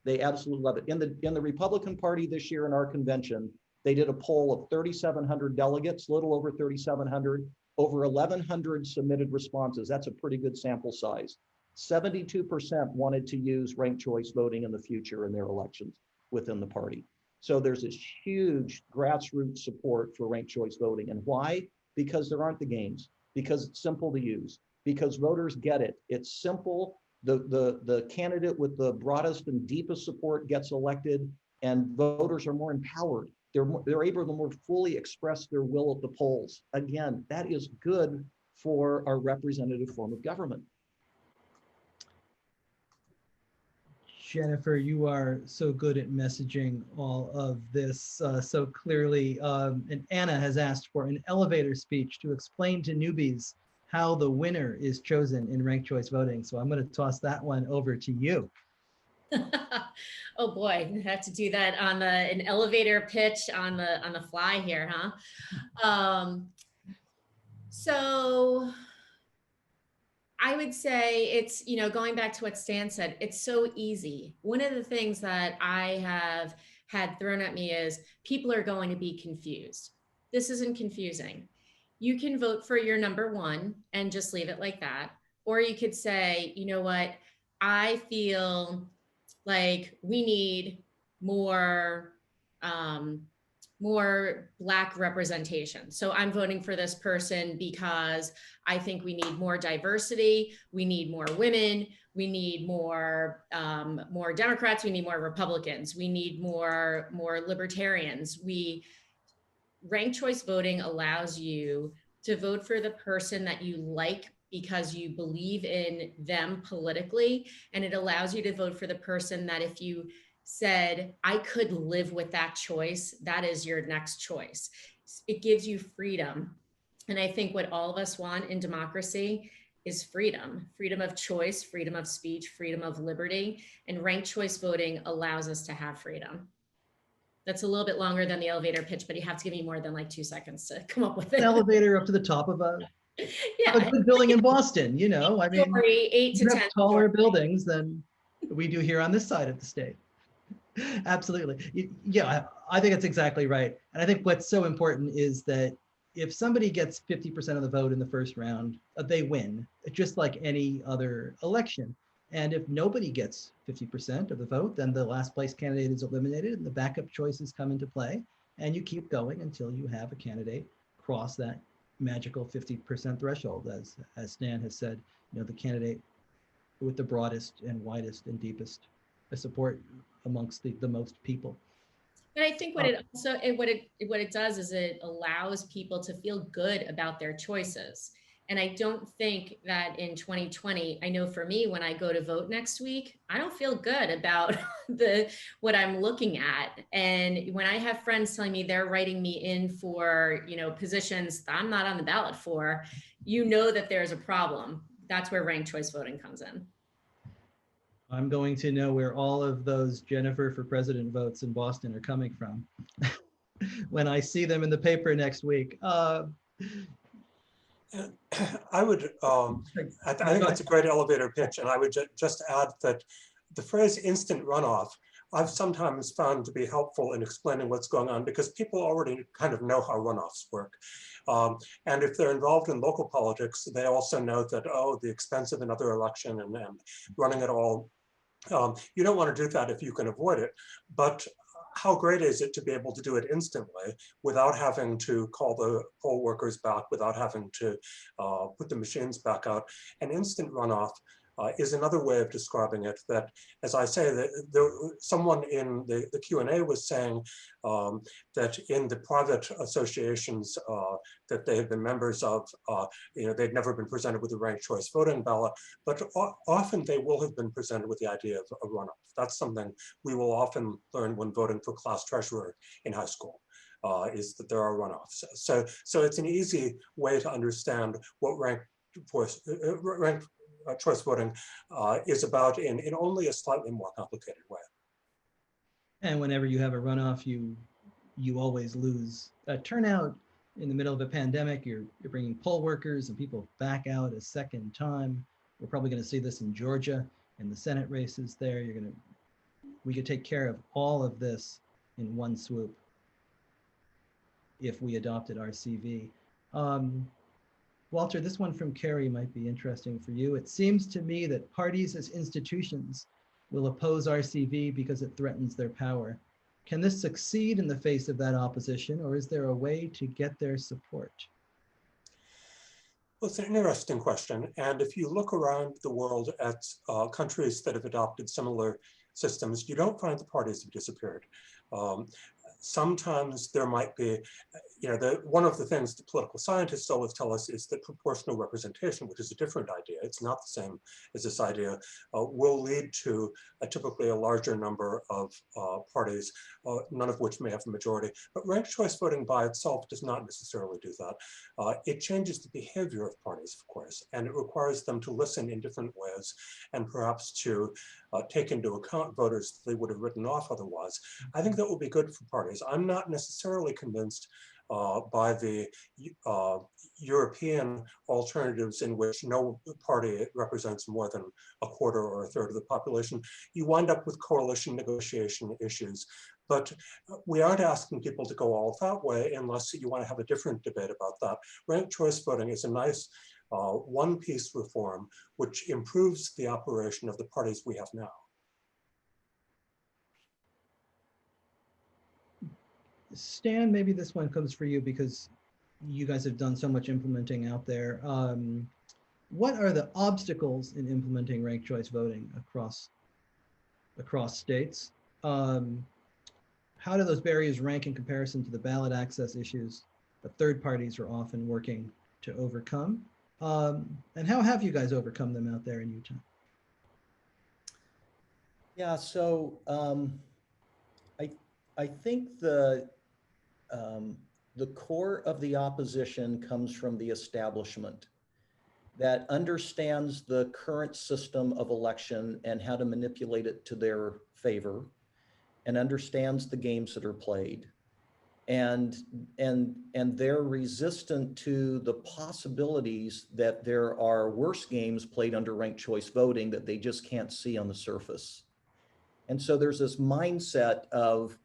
They absolutely love it. In the Republican Party this year in our convention, they did a poll of 3,700 delegates, little over 3,700, over 1,100 submitted responses. That's a pretty good sample size. 72% wanted to use ranked choice voting in the future in their elections within the party. So there's this huge grassroots support for ranked choice voting. And why? Because there aren't the games, because it's simple to use, because voters get it. It's simple. The candidate with the broadest and deepest support gets elected, and voters are more empowered. They're able to more fully express their will at the polls. Again, that is good for our representative form of government. Jennifer, you are so good at messaging all of this so clearly. And Anna has asked for an elevator speech to explain to newbies how the winner is chosen in ranked choice voting. So I'm going to toss that one over to you. Oh boy, I have to do that on an elevator pitch on the fly here, huh? So I would say it's, going back to what Stan said, it's so easy. One of the things that I have had thrown at me is people are going to be confused. This isn't confusing. You can vote for your number one and just leave it like that. Or you could say, you know what, I feel like we need more Black representation. So I'm voting for this person because I think we need more diversity. We need more women. We need more Democrats. We need more Republicans. We need more Libertarians. Ranked choice voting allows you to vote for the person that you like because you believe in them politically. And it allows you to vote for the person that if you said, I could live with that choice, that is your next choice. It gives you freedom. And I think what all of us want in democracy is freedom of choice, freedom of speech, freedom of liberty. And ranked choice voting allows us to have freedom. That's a little bit longer than the elevator pitch, but you have to give me more than like 2 seconds to come up with it. An elevator up to the top of a good building in Boston, I mean, 8 to 10 taller buildings than we do here on this side of the state. Absolutely. Yeah, I think that's exactly right. And I think what's so important is that if somebody gets 50% of the vote in the first round, they win, just like any other election. And if nobody gets 50% of the vote, then the last place candidate is eliminated and the backup choices come into play. And you keep going until you have a candidate cross that magical 50% threshold. As Stan has said, the candidate with the broadest and widest and deepest support amongst the most people. But I think what it does is it allows people to feel good about their choices. And I don't think that in 2020, I know for me, when I go to vote next week, I don't feel good about what I'm looking at. And when I have friends telling me they're writing me in for, positions that I'm not on the ballot for, that there's a problem. That's where ranked choice voting comes in. I'm going to know where all of those Jennifer for President votes in Boston are coming from when I see them in the paper next week. I think that's a great elevator pitch. And I would just add that the phrase instant runoff, I've sometimes found to be helpful in explaining what's going on because people already kind of know how runoffs work. And if they're involved in local politics, they also know that, the expense of another election and running it all, you don't want to do that if you can avoid it. But how great is it to be able to do it instantly without having to call the poll workers back, without having to put the machines back out? An instant runoff is another way of describing it. That, as I say, that someone in the Q&A was saying that in the private associations that they have been members of, they'd never been presented with a ranked choice voting ballot, but often they will have been presented with the idea of a runoff. That's something we will often learn when voting for class treasurer in high school. Is that there are runoffs. So it's an easy way to understand what ranked choice voting is about in only a slightly more complicated way. And whenever you have a runoff, you always lose turnout. In the middle of a pandemic, you're bringing poll workers and people back out a second time. We're probably going to see this in Georgia in the Senate races there. We could take care of all of this in one swoop if we adopted RCV. Walter, this one from Carrie might be interesting for you. It seems to me that parties as institutions will oppose RCV because it threatens their power. Can this succeed in the face of that opposition, or is there a way to get their support? Well, it's an interesting question. And if you look around the world at countries that have adopted similar systems, you don't find the parties have disappeared. Sometimes there might be, one of the things the political scientists always tell us is that proportional representation, which is a different idea, it's not the same as this idea, will lead to typically a larger number of parties, none of which may have a majority. But ranked choice voting by itself does not necessarily do that. It changes the behavior of parties, of course, and it requires them to listen in different ways and perhaps to take into account voters they would have written off otherwise. I think that will be good for parties. I'm not necessarily convinced by the European alternatives in which no party represents more than a quarter or a third of the population. You wind up with coalition negotiation issues. But we aren't asking people to go all that way unless you want to have a different debate about that. Ranked choice voting is a nice one-piece reform which improves the operation of the parties we have now. Stan, maybe this one comes for you because you guys have done so much implementing out there. What are the obstacles in implementing ranked choice voting across states? How do those barriers rank in comparison to the ballot access issues that third parties are often working to overcome? And how have you guys overcome them out there in Utah? Yeah, so I think the core of the opposition comes from the establishment that understands the current system of election and how to manipulate it to their favor, and understands the games that are played, and they're resistant to the possibilities that there are worse games played under ranked choice voting that they just can't see on the surface. And so there's this mindset of,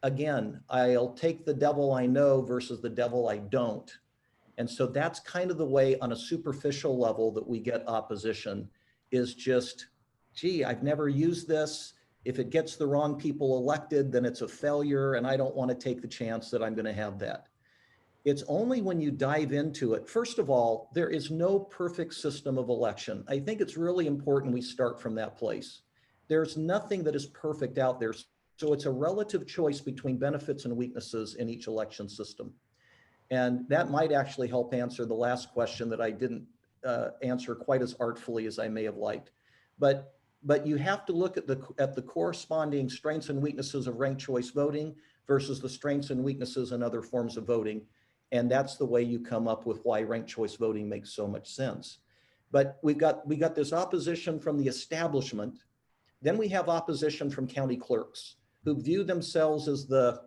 again, I'll take the devil I know versus the devil I don't. And so that's kind of the way on a superficial level that we get opposition, is just, gee, I've never used this. If it gets the wrong people elected, then it's a failure, and I don't want to take the chance that I'm going to have that. It's only when you dive into it. First of all, there is no perfect system of election. I think it's really important we start from that place. There's nothing that is perfect out there. So it's a relative choice between benefits and weaknesses in each election system. And that might actually help answer the last question that I didn't answer quite as artfully as I may have liked. But you have to look at the corresponding strengths and weaknesses of ranked choice voting versus the strengths and weaknesses in other forms of voting. And that's the way you come up with why ranked choice voting makes so much sense. But we got this opposition from the establishment. Then we have opposition from county clerks who view themselves as the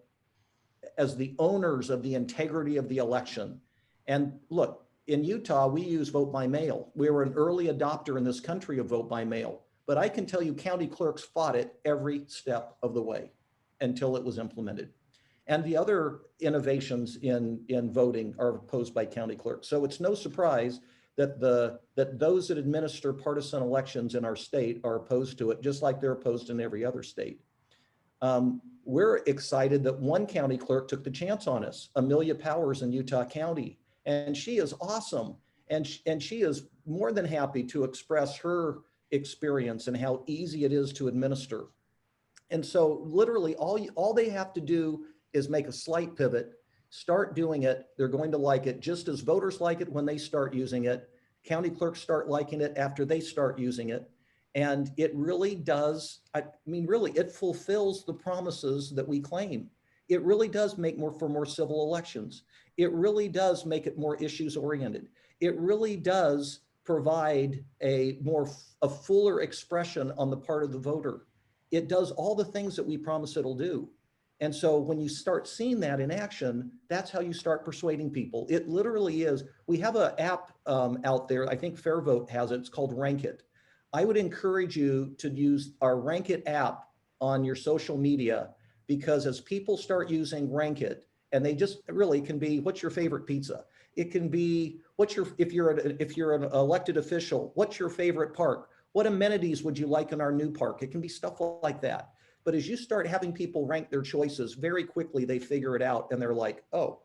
owners of the integrity of the election. And look, in Utah, we use vote by mail. We were an early adopter in this country of vote by mail. But I can tell you county clerks fought it every step of the way until it was implemented. And the other innovations in voting are opposed by county clerks. So it's no surprise that those that administer partisan elections in our state are opposed to it, just like they're opposed in every other state. We're excited that one county clerk took the chance on us, Amelia Powers in Utah County, and she is awesome. And she is more than happy to express her experience and how easy it is to administer. And so literally all they have to do is make a slight pivot, start doing it. They're going to like it just as voters like it when they start using it. County clerks start liking it after they start using it. And it really does, I mean, really, it fulfills the promises that we claim. It really does make for more civil elections. It really does make it more issues oriented. It really does provide a fuller expression on the part of the voter. It does all the things that we promise it'll do. And so when you start seeing that in action, that's how you start persuading people. It literally is. We have an app out there, I think FairVote has it, it's called Rank It. I would encourage you to use our Rank It app on your social media, because as people start using Rank It, and they just really can be, what's your favorite pizza? It can be, if you're an elected official, what's your favorite park? What amenities would you like in our new park? It can be stuff like that. But as you start having people rank their choices, very quickly they figure it out and they're like, oh,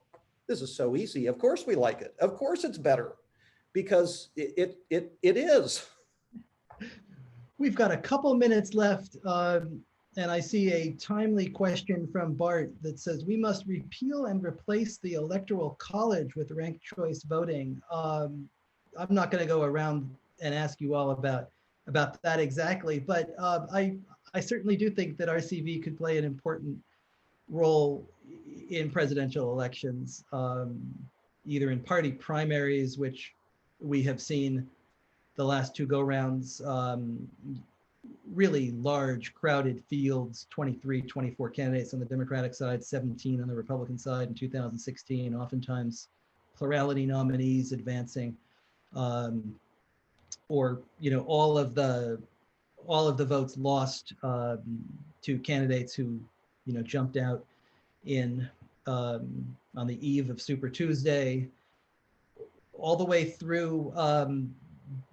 this is so easy. Of course we like it. Of course it's better, because it is. We've got a couple minutes left, and I see a timely question from Bart that says, we must repeal and replace the Electoral College with ranked choice voting. I'm not going to go around and ask you all about that exactly, but I certainly do think that RCV could play an important role in presidential elections, either in party primaries, which we have seen the last two go-rounds, really large crowded fields, 23, 24 candidates on the Democratic side, 17 on the Republican side in 2016, oftentimes plurality nominees advancing, or all of the votes lost to candidates who jumped out in on the eve of Super Tuesday, all the way through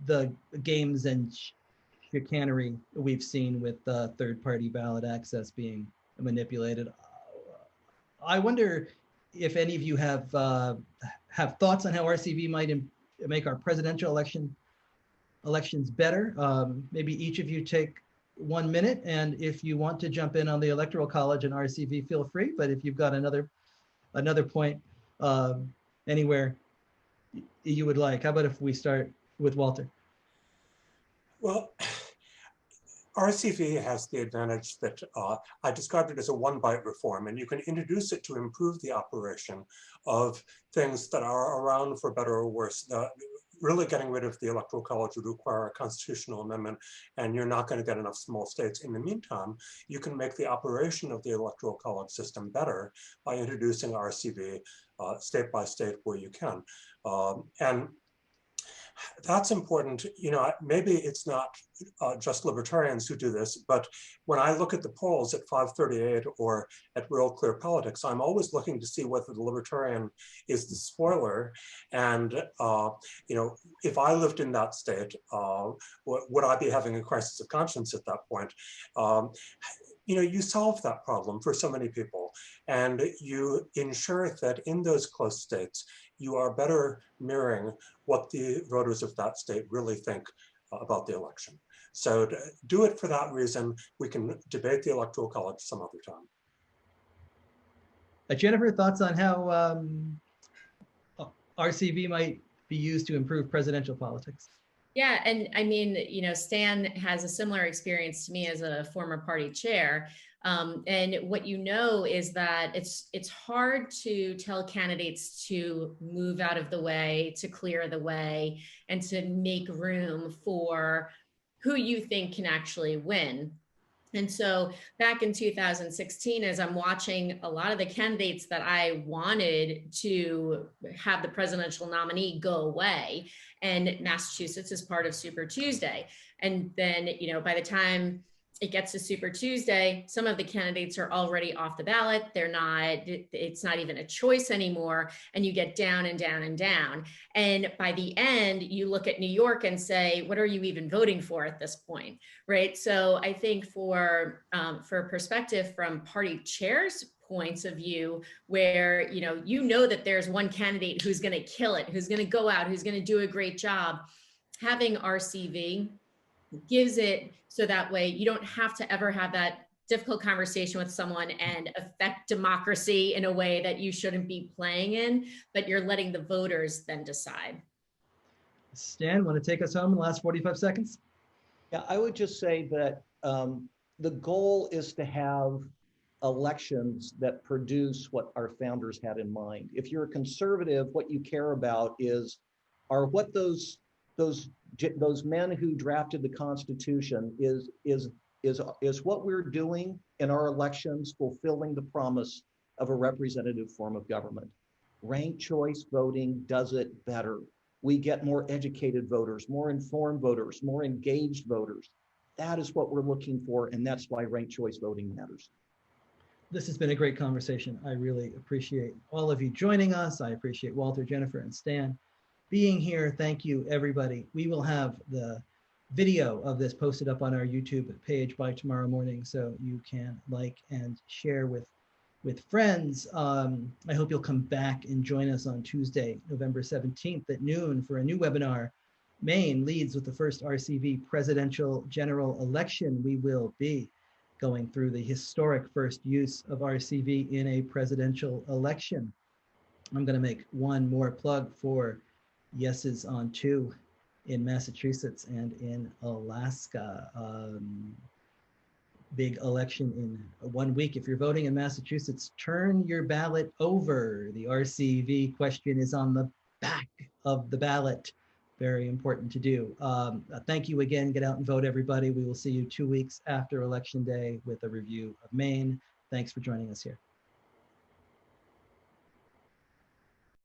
the games and chicanery we've seen with third-party ballot access being manipulated. I wonder if any of you have thoughts on how RCV might make our presidential elections better. Maybe each of you take 1 minute, and if you want to jump in on the Electoral College and RCV, feel free. But if you've got another point anywhere you would like, how about if we start with Walter? Well, RCV has the advantage that I described it as a one-bite reform, and you can introduce it to improve the operation of things that are around for better or worse. Really getting rid of the Electoral College would require a constitutional amendment, and you're not going to get enough small states. In the meantime, you can make the operation of the Electoral College system better by introducing RCV state by state where you can. And that's important. Maybe it's not just libertarians who do this, but when I look at the polls at 538 or at Real Clear Politics, I'm always looking to see whether the libertarian is the spoiler. And if I lived in that state, would I be having a crisis of conscience at that point? You solve that problem for so many people, and you ensure that in those close states, you are better mirroring what the voters of that state really think about the election. So to do it for that reason. We can debate the Electoral College some other time. Jennifer, thoughts on how RCV might be used to improve presidential politics? Yeah, and I mean, Stan has a similar experience to me as a former party chair. And what is that it's hard to tell candidates to move out of the way, to clear the way, and to make room for who you think can actually win. And so back in 2016, as I'm watching a lot of the candidates that I wanted to have the presidential nominee go away, and Massachusetts is part of Super Tuesday. And then, by the time it gets to Super Tuesday, some of the candidates are already off the ballot. It's not even a choice anymore. And you get down and down and down. And by the end, you look at New York and say, what are you even voting for at this point, right? So I think for perspective from party chairs' points of view, where that there's one candidate who's going to kill it, who's going to go out, who's going to do a great job, having RCV gives it so that way you don't have to ever have that difficult conversation with someone and affect democracy in a way that you shouldn't be playing in, but you're letting the voters then decide. Stan, want to take us home in the last 45 seconds? Yeah, I would just say that the goal is to have elections that produce what our founders had in mind. If you're a conservative, what you care about are what those men who drafted the Constitution is what we're doing in our elections fulfilling the promise of a representative form of government. Ranked choice voting does it better. We get more educated voters, more informed voters, more engaged voters. That is what we're looking for, and that's why ranked choice voting matters. This has been a great conversation. I really appreciate all of you joining us. I appreciate Walter, Jennifer, and Stan being here. Thank you, everybody. We will have the video of this posted up on our YouTube page by tomorrow morning, so you can like and share with friends. I hope you'll come back and join us on Tuesday, November 17th at noon for a new webinar. Maine leads with the first RCV presidential general election. We will be going through the historic first use of RCV in a presidential election. I'm going to make one more plug for Yeses on 2 in Massachusetts and in Alaska. Big election in 1 week. If you're voting in Massachusetts, turn your ballot over. The RCV question is on the back of the ballot. Very important to do. Thank you again. Get out and vote, everybody. We will see you 2 weeks after Election Day with a review of Maine. Thanks for joining us here.